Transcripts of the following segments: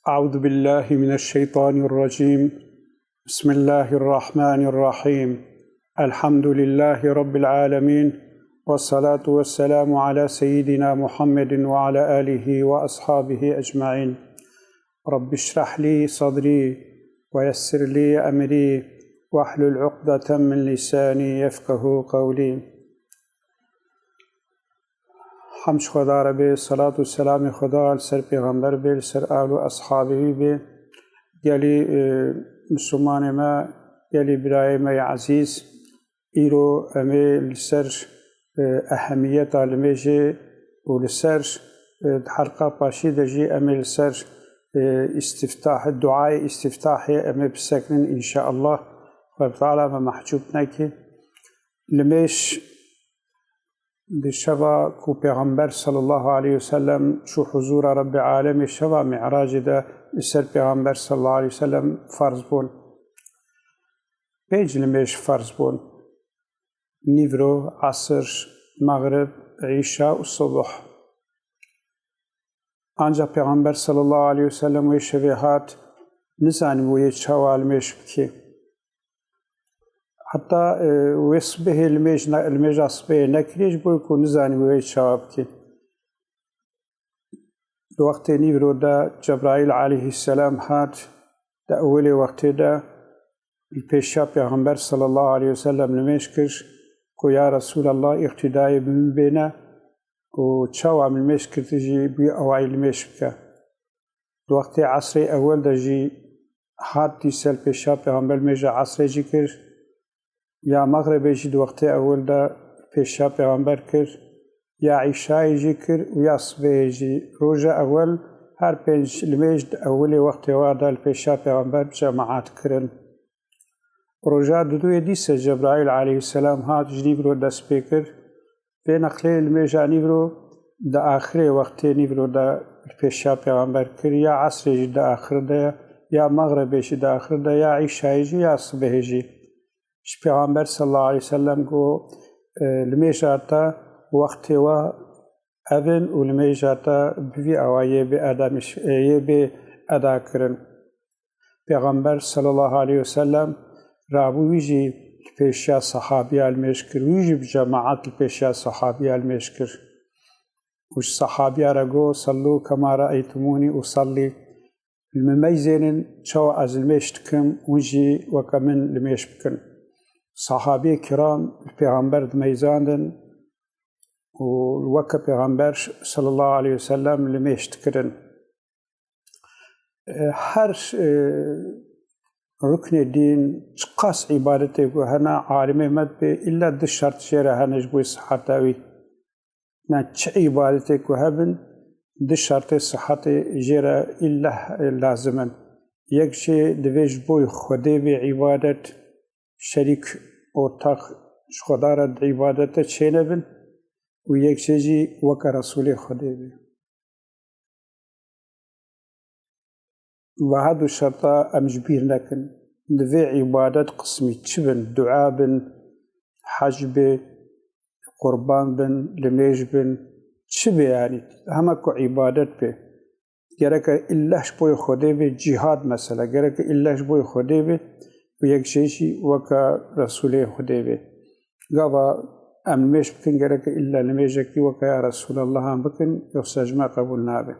أعوذ بالله من الشيطان الرجيم. بسم الله الرحمن الرحيم. الحمد لله رب العالمين، والصلاة والسلام على سيدنا محمد وعلى آله وأصحابه أجمعين. رب اشرح لي صدري ويسر لي أمري واحلل عقدة من لساني يفقه قولي. حمد خدا ربه، صلاة و سلام خدا سر پیغمبر به، سر آل و اصحابه به، گلی مسلمان ما، گلی برای ما عزیز ایرو امی لسر اهمیت علمیجه و لسر حلقه پاشی دجی امی لسر استفتاح دعای استفتاحی امی بسکنن ان شاء الله رب تعالی ما محجوب نکی لمیش بشوا کو پیغمبر صلی الله علیه وسلم شو حضور رب العالمین شوا معراج ده سر پیغمبر صلی الله علیه وسلم فرض بون پیج لمیش فرض بون نیورو عصر مغرب عشاء و صبح آنجا پیغمبر صلی الله علیه وسلم و شبیهات نزانی و یه چوال میش بکی حتى ويصبح الميج أصبح نكريج بيكون نزاني ويش شواب كي وقت نيفرو دا جبرائيل عليه السلام هات دا أولي وقت دا البيشا پیغمبر صلى الله عليه وسلم نميشكر كو يا رسول الله اقتدائي بنا و تشاو عمل ميشكر تجي بي أوعي الميشكا وقت عصري أول دا جي هات دي سال بيشا پیغمبر ميجا عصري جي كر یا مغرب جد وقت اول دا پیشا پیغمبر کر یا عشای جی کر و یا صبح جی روزا اول هر پنج لمیج اولی وقت وادا پیشا پیغمبر جماعت کرن روزا دو دیس جبرائیل علیه السلام هات جنیبرو دست پیکر به نقله لمیج نیبرو دا آخر وقت نیبرو دا پیشا پیغمبر کر یا عصر جی دا آخر دا یا مغرب جی دا آخر دا یا عشای جی یا صبح جی پیغمبر صلی الله علیه وسلم کو لمیجاتا وقت و اون و لمیجاتا بوی آوایه به آدمش به ادا کرن پیغمبر صلی الله علیه وسلم رابویجی پیشا صحابی المشکر ویجی بجماعت پیشا صحابی المشکر وش صحابی رگو صلو کما رأیتمونی اصلی الممیزین شو از المشتکم ویجی وکمن لمیش بکن صحابي كرام پیغمبر میزاندن و وک پیغمبر صلی الله علیه وسلم لمیشت کرن هر ركن الدين قاس عبادته وهنا عالمي مد إلا د شرط شيره هنج بو صحتاوي نا عبادته وهبن د شرط صحت جيره إلا لازما يكشي دويج بو خدي بعبادت شریک اتاق خدا را عبادت چینه بن و یک چیزی وک رسول خدا بی و هادو شرطا امجبیر نکن دوی عبادت قسمی چی بن دعا بن حج بن قربان بن لمیج بن چی بی یعنی همه کو عبادت بی گرک اللهش بوی خدا بی جهاد مثلا گرک اللهش بوی خدا بی و یک شيء وكا رسوله خديبه قضى أم مش بكن جرك إلا لميجك وكا يا رسول الله هم بكن يخسجما قبولنا به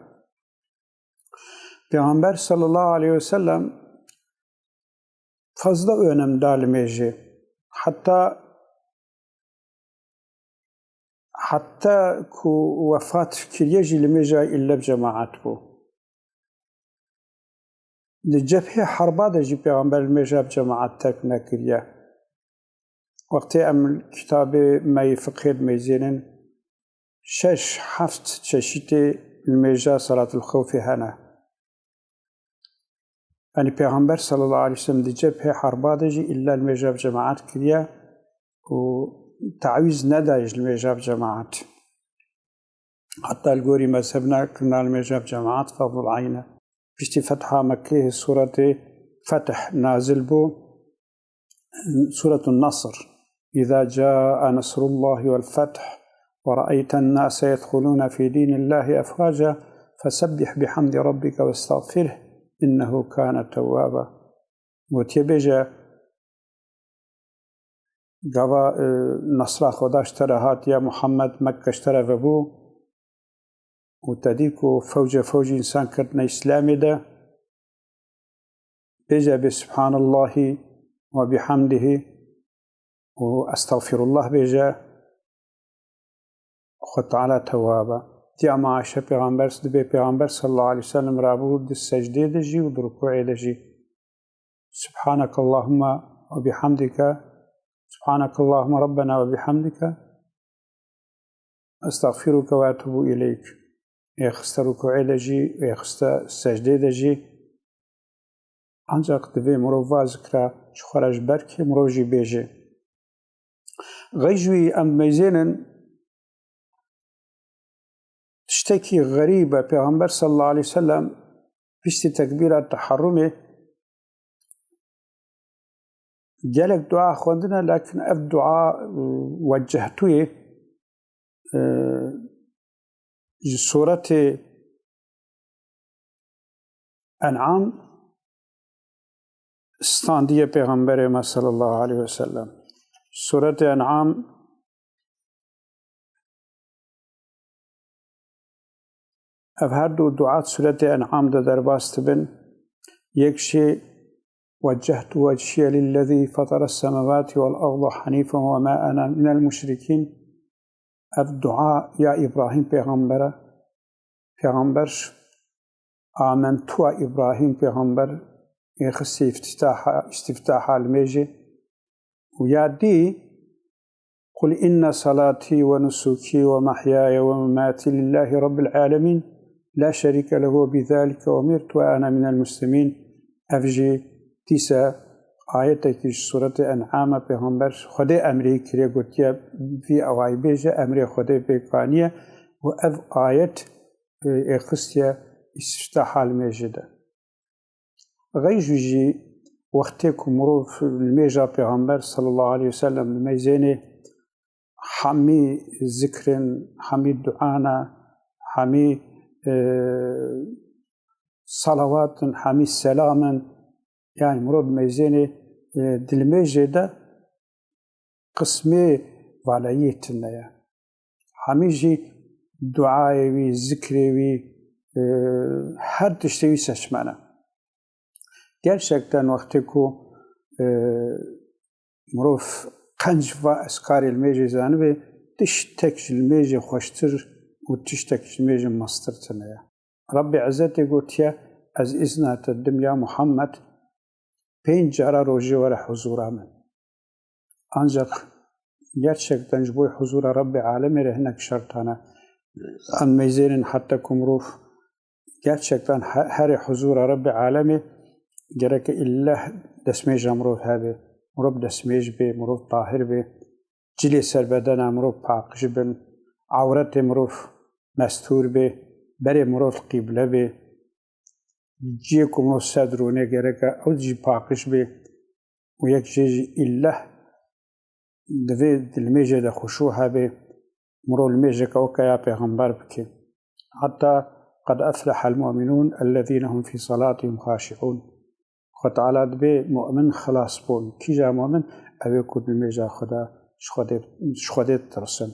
پیغمبر صلى الله عليه وسلم fazla önem dalmeyece hatta ku vefat kiriyeci limeja illa bcemaat bu لجبهة حربا دجي پیغمبر المجاب جماعت ترك نكريا وقت ام كتاب ما فقه ميزينن شش حفت ششيتي المجا صلاة الخوف هنا يعني پیغمبر صلى الله عليه وسلم لجبهة حربا دجي إلا المجاب جماعت كريا وتعويز نداج المجاب جماعت حتى القوري مذهبنا كنا المجاب جماعت فضل عينه بشتي فتحة مكيه سورة فتح نازل بو سورة النصر إذا جاء نصر الله والفتح ورأيت الناس يدخلون في دين الله أفواجا فسبح بحمد ربك واستغفره إنه كان توابا. وتبجا قوا نصر خدا اشترى هات يا محمد مكة اشترى فبو وتديكو فوج إنسان كرتنا إسلامي ده بيجا بسبحان الله وبحمده وأستغفر الله بيجا خد تعالى توابا تيا معاشا پیغمبر سدبي پیغمبر صلى الله عليه وسلم رابود السجدة دجي ودركوع دجي سبحانك اللهم وبحمدك سبحانك اللهم ربنا وبحمدك أستغفرك وأتوب إليك يخست ركوع دجي ويخست السجدة دجي ancak divê mirov vazikira ji xwe re ji ber kê mirov jî bêje. Xeyjwî em mêzênin tiştekî xerîb e Pêxember sallallahu aleyhi ve sellem piştî tekbîra teherrûmê gelek dua xwendine lakin ev dua weccehtûyê ji suretê En'am standiye Peygamberimiz sallallahu aleyhi ve sellem. Suret-i En'am ev her du duat Suret-i En'am'da derbast bin yek şey وجهت وجهي للذي فطر السماوات والأرض حنيفا وما أنا من المشركين الدعاء يا إبراهيم پیغمبر آمنت إبراهيم پیغمبر يخصي استفتاح الميجي ويادي قل إن صلاتي ونسكي ومحياي ومماتي لله رب العالمين لا شريك له بذلك وأمرت وأنا من المسلمين أفجي تيسا آياتك سورة أنعام پیغمبر خده أمري كريه قلتيا في أوائي بيجا أمري خده بيقانية وأف آيات يخصي استفتاح الميجي ده غيجي وقتكم مروف الميجا پیغمبر صلى الله عليه وسلم الميزيني حمي ذكر حمي دعانا حمي صلوات حمي السلام يعني مرود ميزيني دلميجي ده قسمي واليتنا حمي جي دعائي وي ذكري وي هر تشتوي سشمانا gerçekten vaktiku muruf qanj va askar ilmeji zani ve tiş tek ilmeji xoştir u tiş tek ilmeji mastırtına ya. Rabbi Azzati gotiya az izna teddim ya Muhammed pencara roji ve huzura men. Ancak gerçekten bu huzura Rabbi alemi rehnek şartana an meyzenin hatta kumruf gerçekten her huzura Rabbi alemi gerek illah desmej amrov habe murab desmej be murab tahir be cili serbeden amrov paqij bin avret amrov mastur be bere murab qibla be ciye kumrov sadrune gerek avji paqij be و یک چیز illah دوی دلمیجه ده خشوع habe مرو الميجه كوكا پیغمبر بكي حتى قد أفلح المؤمنون الذين هم في صلاتهم خاشعون خدعا دبي مؤمن خلاص بون كي جا مؤمن أبي كود الميجا خدا شخدت ترسن